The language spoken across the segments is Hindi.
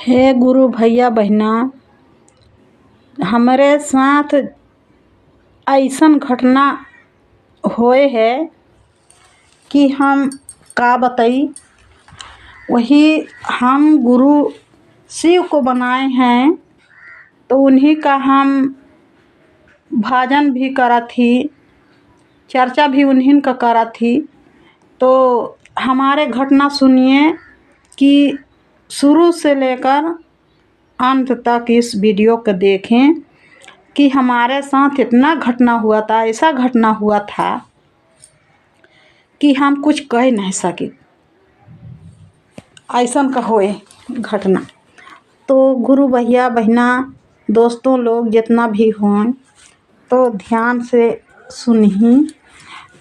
हे गुरु भैया बहना, हमारे साथ ऐसन घटना होए है कि हम का बताई। वही हम गुरु शिव को बनाए हैं, तो उन्हीं का हम भजन भी करा थी, चर्चा भी उन्हीं का करा थी। तो हमारे घटना सुनिए कि शुरू से लेकर अंत तक इस वीडियो को देखें कि हमारे साथ इतना घटना हुआ था, ऐसा घटना हुआ था कि हम कुछ कह नहीं सके। ऐसा का होए घटना। तो गुरु भैया बहना दोस्तों लोग जितना भी हों तो ध्यान से सुनिए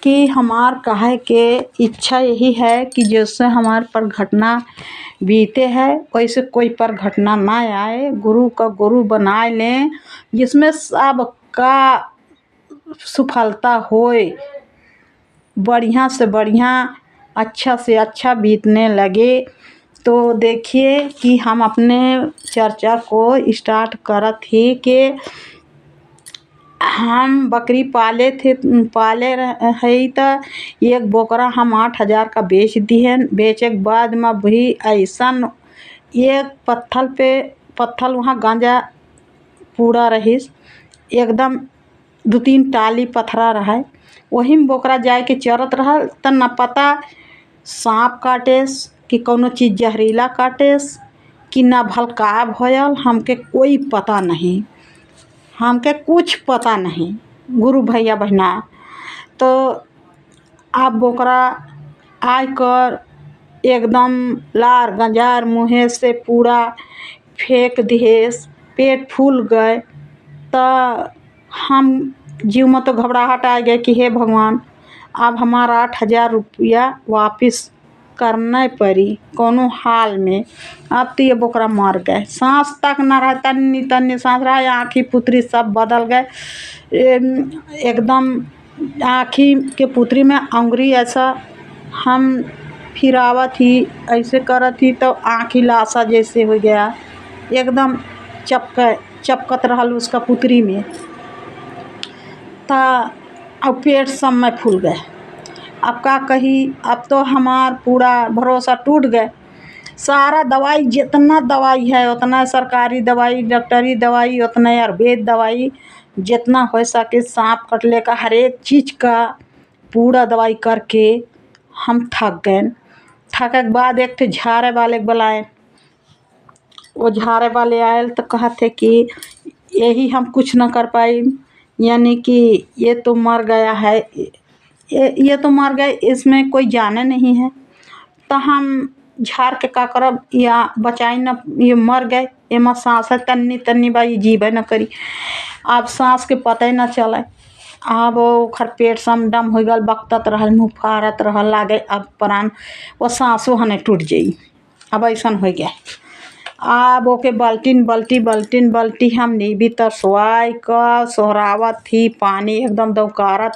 कि हमार कहे के इच्छा यही है कि जैसे हमारे पर घटना बीते है वैसे कोई पर घटना ना आए। गुरु का गुरु बनाए लें जिसमें सबका सफलता होए, बढ़िया से बढ़िया, अच्छा से अच्छा बीतने लगे। तो देखिए कि हम अपने चर्चा को स्टार्ट करत ही कि हम बकरी पाले है तो एक बोकरा हम 8,000 का बेच दिए। बेचे के बाद में भी ऐसा एक पत्थल वहाँ गांजा पूरा रहीस, एकदम 2-3 टाली पथरा रहा। वही में बोकरा जाए के चरत रहा तो न पता सांप काटेस कि कोनो चीज़ जहरीला काटेस कि न भलका भयल, हमके कोई पता नहीं, हमके कुछ पता नहीं गुरु भैया बहना। तो आप बोकरा आकर एकदम लार गंजार मुँह से पूरा फेंक दिएस, पेट फूल गए। तो हम जीव में तो घबराहट आ गए कि हे भगवान, अब हमारा 8,000 रुपया वापस करना पड़ी कोनो हाल में। अब तो ये बोकरा मर गए, सांस तक न रहा, तन्नी सांस रहा, आँखी पुतरी सब बदल गए। एकदम आँखी के पुतरी में अंगुरी ऐसा हम फिरावत ही ऐसे करत ही तो आँखी लाशा जैसे हो गया, एकदम चपकत रहल उसका पुतरी में। अब पेट सब में फूल गए। अब का कही, अब तो हमार पूरा भरोसा टूट गए। सारा दवाई जितना दवाई है उतना सरकारी दवाई, डॉक्टरी दवाई, उतना आयुर्वेद दवाई, जितना हो सके सांप कटले का हर एक चीज़ का पूरा दवाई करके हम थक गए। थके के बाद एक थे झाड़े वाले बुलाए। वो झाड़े वाले आए तो कहते कि यही हम कुछ न कर पाए, यानी कि ये तो मर गया है, ये तो मर गए, इसमें कोई जाने नहीं है। तो हम झाड़ के का करब, या बचाई न, ये मर गए, एमा सांस है तन्नी बाई जीवे न करी। अब सांस के पता ही न चले। अब ओखर पेट समडम हो गल, बकतत रहल, मुँह फाड़त रहल, लागे अब प्राण वो सांसों हने टूट जाई। अब ऐसा हो गया। अब ओके बल्टी हम नीबी तरसवाई का सोहरावत थी, पानी एकदम दौकारत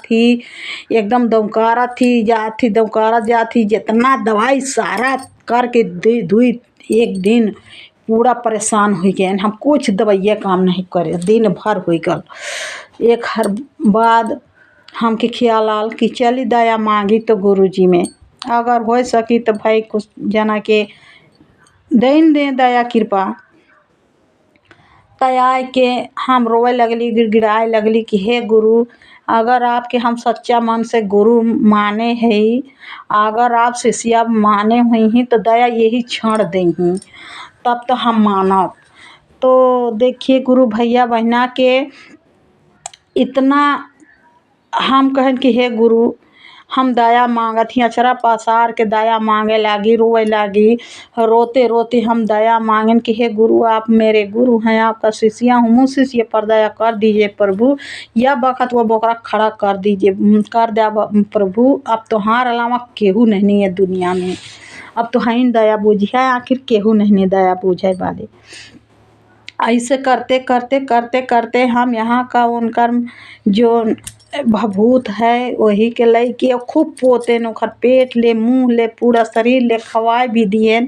थी, जाती जितना दवाई सारा करके दुई एक दिन पूरा परेशान हो गए। हम कुछ दवाइया काम नहीं करे, दिन भर हो गल। एक हर बाद हमके ख्याल आल कि चली दया मांगी तो गुरुजी में, अगर हो सकी तो भाई कुछ जना के देन दे दया कृपा। तय के हम रोए लगली, गिड़गिड़ाए लगली कि हे गुरु, अगर आपके हम सच्चा मन से गुरु माने हैं, अगर आप शिष्या माने हुई हैं तो दया यही क्षण दें, तब तो हम मानब। तो देखिए गुरु भैया बहना के इतना हम कहें कि हे गुरु, हम दया मांगत ही, अचरा पसार के दया मांगे लागी, रोए लागी, रोते रोते हम दया मांगन कि हे गुरु, आप मेरे गुरु हैं, आपका शिष्या हूँ, मुझ शिष्य पर दया कर दीजिए प्रभु। यह बखत वो बोकरा खड़ा कर दीजिए, कर दिया प्रभु। अब तो हार अलावा केहू नहीं है दुनिया में, अब तो हैं दया बूझिए, आखिर केहू नहीं दया बूझे वाले। ऐसे करते हम यहाँ का उनकर जो भभूत है वही के लई के खूब पोते, ओखर पेट ले, मुँह ले, पूरा शरीर ले खवाए भी दिए।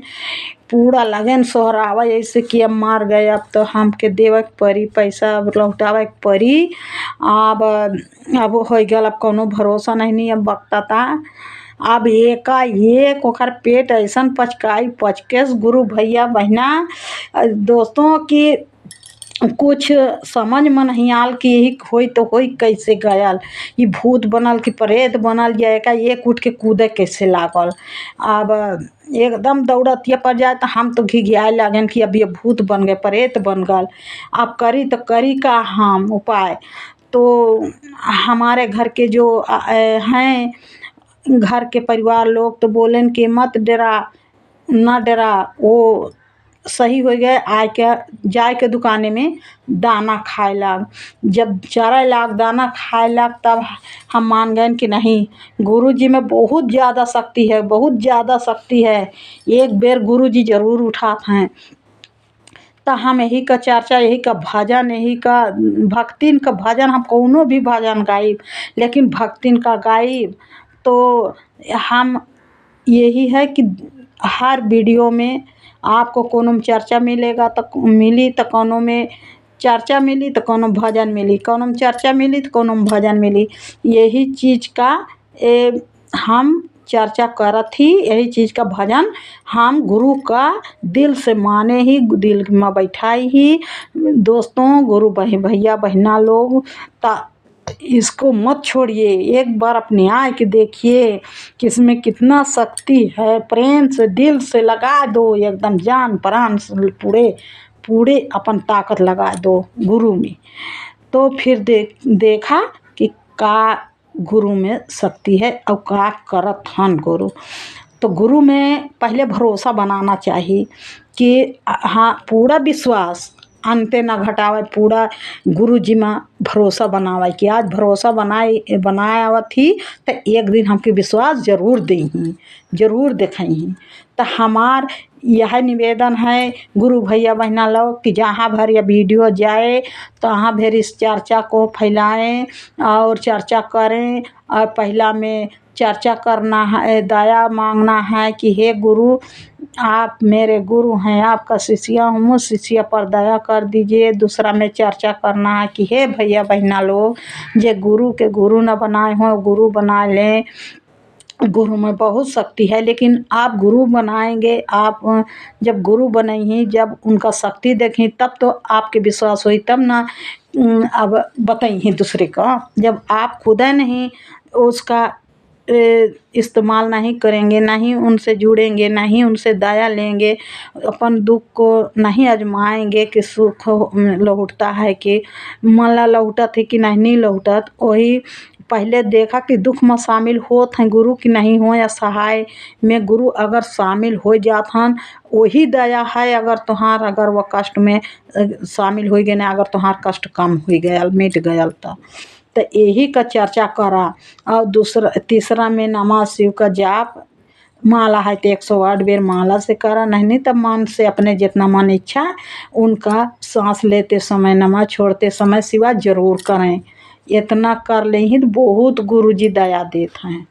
पूरा लगन सोहरावा ऐसे कि अब मार गए, अब तो हमके देवे के पड़ी पैसा, अब लौटावे के पड़ी। अब हो गल, अब कोनो भरोसा नहीं अब बकता था। अब एकाएक ओकर पेट ऐसन पचकाई पचकेस गुरु भैया बहना दोस्तों की कुछ समझ में नहीं आल कि यही होई तो होई कैसे गयल, ये भूत बनल कि प्रेत बनल, या एकाएक उठ के कूदे कैसे लागल। अब एकदम दौड़तिया पर जाए तो हम तो घिघियाए लागन कि अब ये भूत बन गए, प्रेत बन गल। अब करी तो करी का हम उपाय। तो हमारे घर के जो हैं घर के परिवार लोग तो बोलेन कि मत डरा, ना डरा, वो सही हो गए। आए के जाए के दुकाने में दाना खाए लाग, जब चरे लाग दाना खाए लाग तब हम मान गए कि नहीं, गुरुजी में बहुत ज़्यादा शक्ति है, बहुत ज़्यादा शक्ति है। एक बेर गुरुजी ज़रूर उठाते हैं। तो हम यही का चर्चा, यही का भजन, यही का भक्तिन का भजन, हम कौनो भी भजन गाइब, लेकिन भक्तिन का गाइब। तो हम यही है कि हर वीडियो में आपको कोनो में चर्चा मिलेगा तो मिली, तो कोनो में चर्चा मिली तो कोनो भजन मिली, कोनो में चर्चा मिली तो कोनो में भजन मिली। यही चीज़ का हम चर्चा करत ही, यही चीज़ का भजन हम गुरु का दिल से माने ही, दिल में बैठाई ही। दोस्तों, गुरु भैया बहना लोग इसको मत छोड़िए, एक बार अपने आए के देखिए कि इसमें कितना शक्ति है। प्रेम से दिल से लगा दो, एकदम जान प्राण से पूरे अपन ताकत लगा दो गुरु में, तो फिर देखा कि का गुरु में शक्ति है और का करत हन गुरु। तो गुरु में पहले भरोसा बनाना चाहिए कि हाँ, पूरा विश्वास अंते ना घटावे, पूरा गुरु जी में भरोसा बनावे कि आज भरोसा बनाया थी तो एक दिन हमके विश्वास जरूर देही, जरूर दिखाई। तो हमार यह निवेदन है गुरु भैया बहना लोग कि जहाँ भर यह वीडियो जाए तो वहाँ भर इस चर्चा को फैलाएं और चर्चा करें। और पहला में चर्चा करना है, दया मांगना है कि हे गुरु, आप मेरे गुरु हैं, आपका शिष्य हूँ, मुझ शिष्य पर दया कर दीजिए। दूसरा में चर्चा करना है कि हे भैया बहना लोग, जे गुरु के गुरु न बनाए हों गुरु बना लें। गुरु में बहुत शक्ति है, लेकिन आप गुरु बनाएंगे, आप जब गुरु बनेंगी, जब उनका शक्ति देखें तब तो आपके विश्वास हुई, तब ना अब बताइए दूसरे का। जब आप खुद नहीं उसका इस्तेमाल नहीं करेंगे, नहीं उनसे जुड़ेंगे, नहीं उनसे दया लेंगे, अपन दुख को नहीं आजमाएंगे कि सुख लौटता है कि मला लौटत है कि नहीं लौटत। वही पहले देखा कि दुख में शामिल होत हैं गुरु की नहीं हो, या सहाय में गुरु अगर शामिल हो जात हन, वही दया है। अगर वह कष्ट में शामिल हो गए ना, अगर तुम्हार कष्ट कम हो गया, मिट गया, तो यही का चर्चा करा। और तीसरा में नमा शिव का जाप, माला है तो 108 बेर माला से करा, नहीं तब मन से अपने जितना मन इच्छा उनका सांस लेते समय नमा, छोड़ते समय शिवा जरूर करें। इतना कर ले ही तो बहुत गुरु जी दया देते हैं।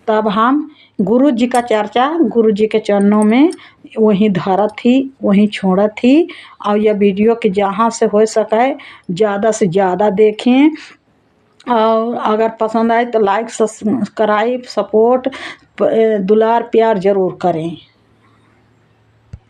तब हम गुरु जी का चर्चा गुरु जी के चरणों में वहीं धरत थी, वहीं छोड़त थी। और यह वीडियो के जहाँ से हो सके ज़्यादा से ज़्यादा देखें, और अगर पसंद आए तो लाइक सब्सक्राइब सपोर्ट दुलार प्यार ज़रूर करें।